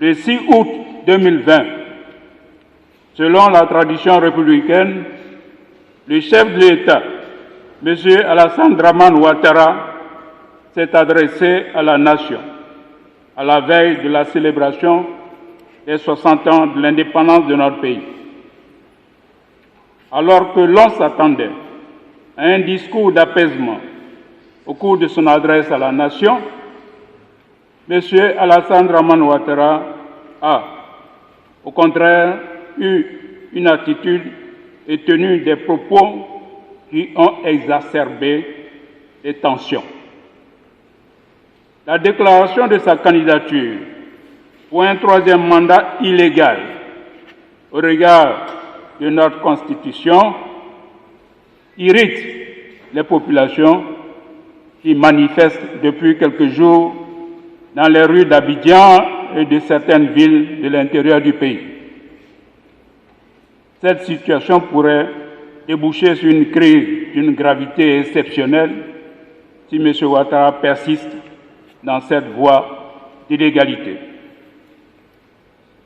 le 6 août 2020, selon la tradition républicaine, le chef de l'État, M. Alassane Dramane Ouattara, s'est adressé à la nation à la veille de la célébration des 60 ans de l'indépendance de notre pays. Alors que l'on s'attendait à un discours d'apaisement au cours de son adresse à la nation, M. Alassane Dramane Ouattara a, au contraire, eu une attitude et tenu des propos qui ont exacerbé les tensions. La déclaration de sa candidature pour un troisième mandat illégal au regard de notre Constitution irrite les populations qui manifestent depuis quelques jours dans les rues d'Abidjan et de certaines villes de l'intérieur du pays. Cette situation pourrait déboucher sur une crise d'une gravité exceptionnelle si M. Ouattara persiste dans cette voie d'illégalité.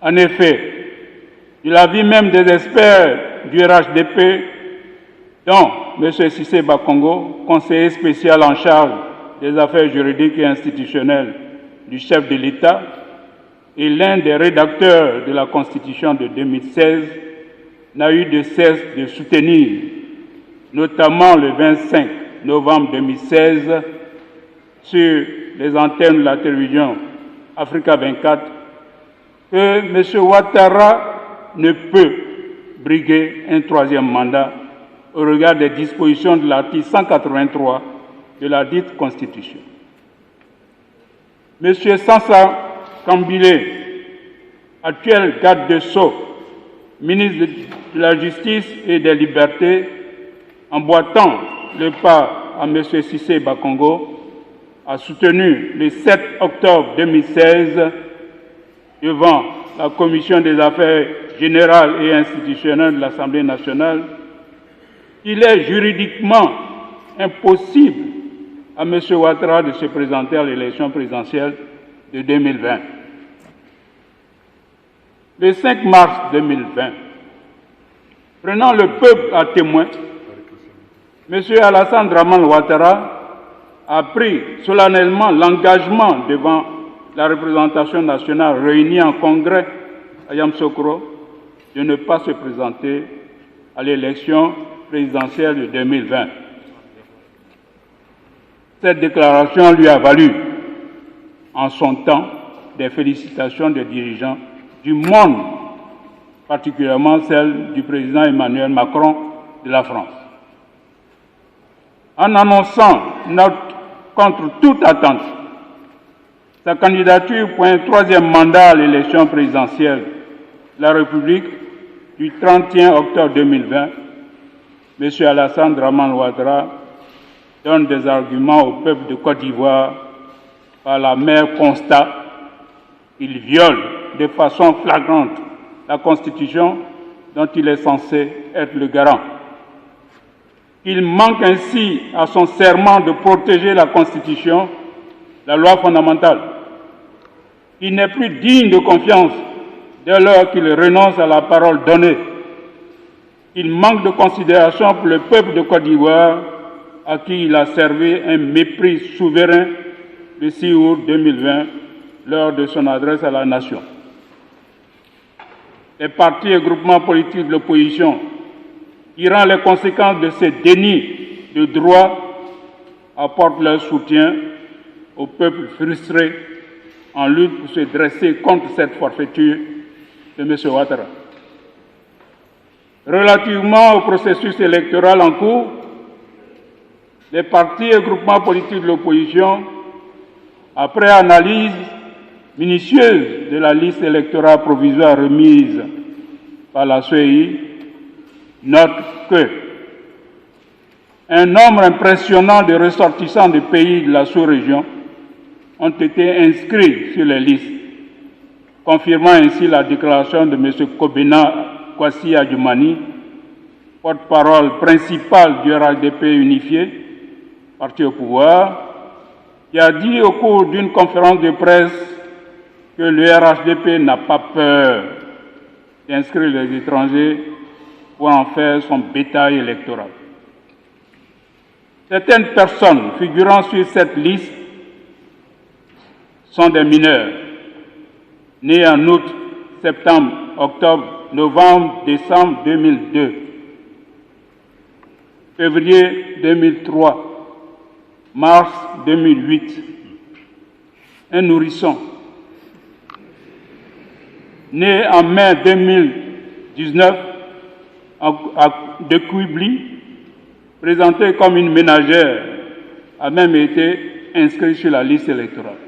En effet, de l'avis même des experts du RHDP, dont M. Cissé Bakongo, conseiller spécial en charge des affaires juridiques et institutionnelles du chef de l'État et l'un des rédacteurs de la Constitution de 2016, n'a eu de cesse de soutenir, notamment le 25 novembre 2016, sur les antennes de la télévision Africa 24, que M. Ouattara ne peut briguer un troisième mandat au regard des dispositions de l'article 183 de la dite Constitution. M. Sansa Kambile, actuel garde de Sceaux, ministre de la Justice et des Libertés, emboîtant le pas à M. Cissé Bakongo, a soutenu le 7 octobre 2016 devant la Commission des affaires générales et institutionnelles de l'Assemblée nationale qu'il est juridiquement impossible à M. Ouattara de se présenter à l'élection présidentielle de 2020. Le 5 mars 2020, prenant le peuple à témoin, M. Alassane Dramane Ouattara a pris solennellement l'engagement devant la représentation nationale réunie en congrès à Yamoussoukro de ne pas se présenter à l'élection présidentielle de 2020. Cette déclaration lui a valu, en son temps, des félicitations des dirigeants du monde, particulièrement celle du président Emmanuel Macron de la France. En annonçant contre toute attente sa candidature pour un troisième mandat à l'élection présidentielle de la République du 31 octobre 2020, M. Alassane Dramane Ouattara donne des arguments au peuple de Côte d'Ivoire par la mer constat qu'il viole de façon flagrante la Constitution dont il est censé être le garant. Il manque ainsi à son serment de protéger la Constitution, la loi fondamentale. Il n'est plus digne de confiance dès lors qu'il renonce à la parole donnée. Il manque de considération pour le peuple de Côte d'Ivoire à qui il a servi un mépris souverain le 6 août 2020 lors de son adresse à la nation. Les partis et groupements politiques de l'opposition, tirant les conséquences de ces dénis de droit, apportent leur soutien au peuple frustré en lutte pour se dresser contre cette forfaiture de M. Ouattara. Relativement au processus électoral en cours, les partis et groupements politiques de l'opposition, après analyse minutieuse de la liste électorale provisoire remise par la CEI, notent que un nombre impressionnant de ressortissants de pays de la sous-région ont été inscrits sur les listes, confirmant ainsi la déclaration de M. Kobena Kwasi Adjoumani, porte-parole principal du RHDP unifié, parti au pouvoir, qui a dit au cours d'une conférence de presse que le RHDP n'a pas peur d'inscrire les étrangers pour en faire son bétail électoral. Certaines personnes figurant sur cette liste sont des mineurs, nés en août, septembre, octobre, novembre, décembre 2002, février 2003, mars 2008, un nourrisson, né en mai 2019 de Quibli, présenté comme une ménagère, a même été inscrit sur la liste électorale.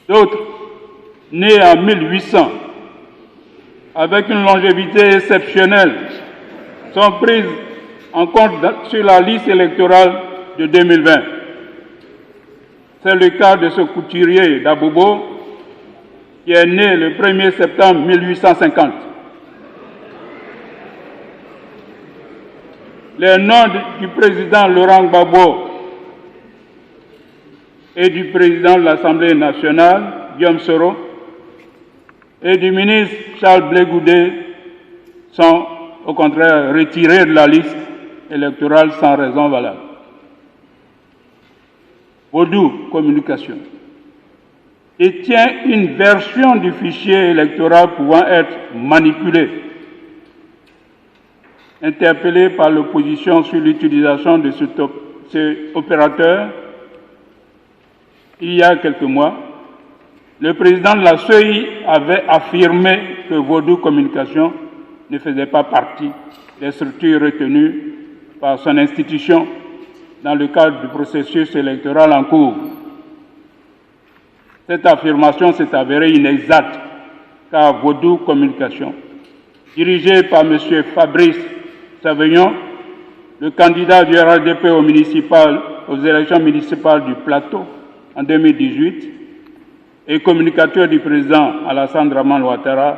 D'autres, nés en 1800, avec une longévité exceptionnelle, sont prises en compte sur la liste électorale de 2020. C'est le cas de ce couturier d'Abobo, qui est né le 1er septembre 1850. Les noms du président Laurent Gbagbo et du président de l'Assemblée nationale, Guillaume Soro, et du ministre Charles Blé Goudé sont au contraire retirés de la liste électorale sans raison valable. Vodou Communication détient une version du fichier électoral pouvant être manipulée. Interpellé par l'opposition sur l'utilisation de cet opérateur, il y a quelques mois, le président de la CEI avait affirmé que Vodou Communication ne faisait pas partie des structures retenues par son institution dans le cadre du processus électoral en cours. Cette affirmation s'est avérée inexacte, car Vodou Communication, dirigé par M. Fabrice Savignon, le candidat du RHDP aux élections municipales du Plateau en 2018 et communicateur du président Alassane Dramane Ouattara,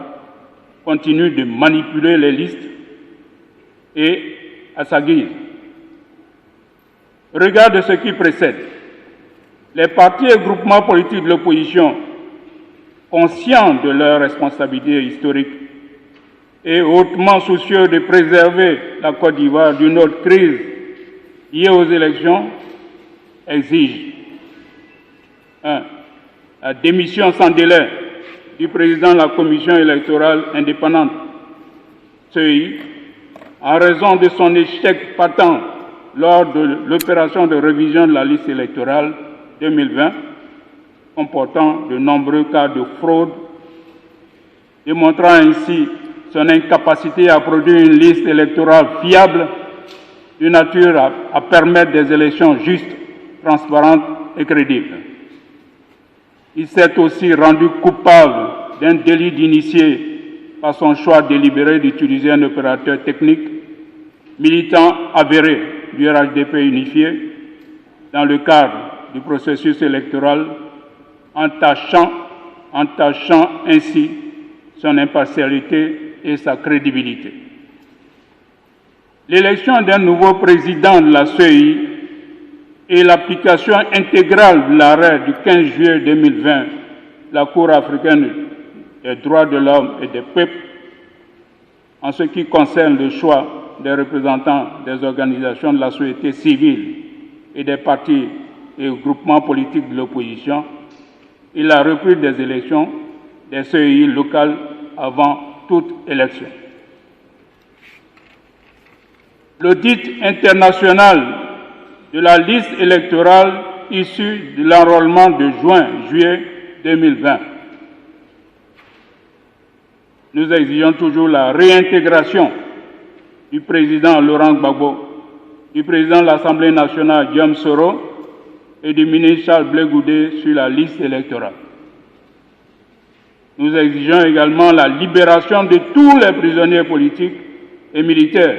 continue de manipuler les listes et à sa guise. Regarde ce qui précède. Les partis et groupements politiques de l'opposition, conscients de leurs responsabilités historiques et hautement soucieux de préserver la Côte d'Ivoire d'une autre crise liée aux élections, exigent 1. La démission sans délai du président de la Commission électorale indépendante, CEI, en raison de son échec patent lors de l'opération de révision de la liste électorale 2020, comportant de nombreux cas de fraude, démontrant ainsi son incapacité à produire une liste électorale fiable, de nature à permettre des élections justes, transparentes et crédibles. Il s'est aussi rendu coupable d'un délit d'initié par son choix délibéré d'utiliser un opérateur technique, militant avéré du RHDP unifié, dans le cadre du processus électoral, entachant ainsi son impartialité et sa crédibilité. L'élection d'un nouveau président de la CEI et l'application intégrale de l'arrêt du 15 juillet 2020 de la Cour africaine des droits de l'homme et des peuples en ce qui concerne le choix des représentants des organisations de la société civile et des partis et groupements politiques de l'opposition et la reprise des élections des CEI locales avant toute élection. L'audit international de la liste électorale issue de l'enrôlement de juin-juillet 2020. Nous exigeons toujours la réintégration du président Laurent Gbagbo, du président de l'Assemblée nationale Guillaume Soro et du ministre Charles Blé Goudé sur la liste électorale. Nous exigeons également la libération de tous les prisonniers politiques et militaires,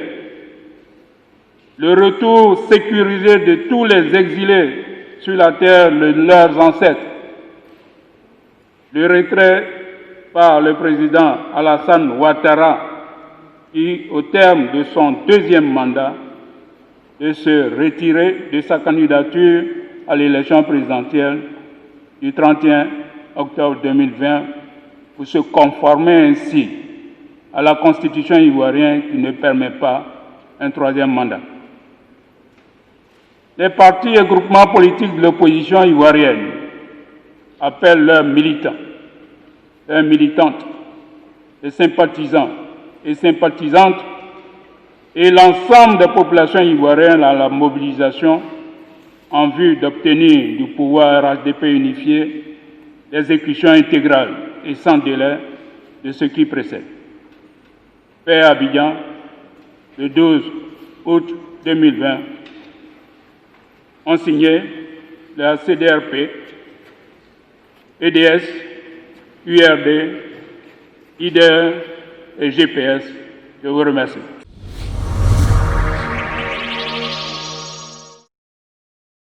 le retour sécurisé de tous les exilés sur la terre de leurs ancêtres, le retrait par le président Alassane Ouattara, qui, au terme de son deuxième mandat, de se retirer de sa candidature à l'élection présidentielle du 31 octobre 2020 pour se conformer ainsi à la Constitution ivoirienne qui ne permet pas un troisième mandat. Les partis et groupements politiques de l'opposition ivoirienne appellent leurs militants, leurs militantes, les sympathisants et sympathisantes et l'ensemble des populations ivoiriennes à la mobilisation en vue d'obtenir du pouvoir HDP unifié l'exécution intégrale et sans délai de ce qui précède. Fait à Abidjan, le 12 août 2020, ont signé la CDRP, EDS, URD, IDER et GPS. Je vous remercie.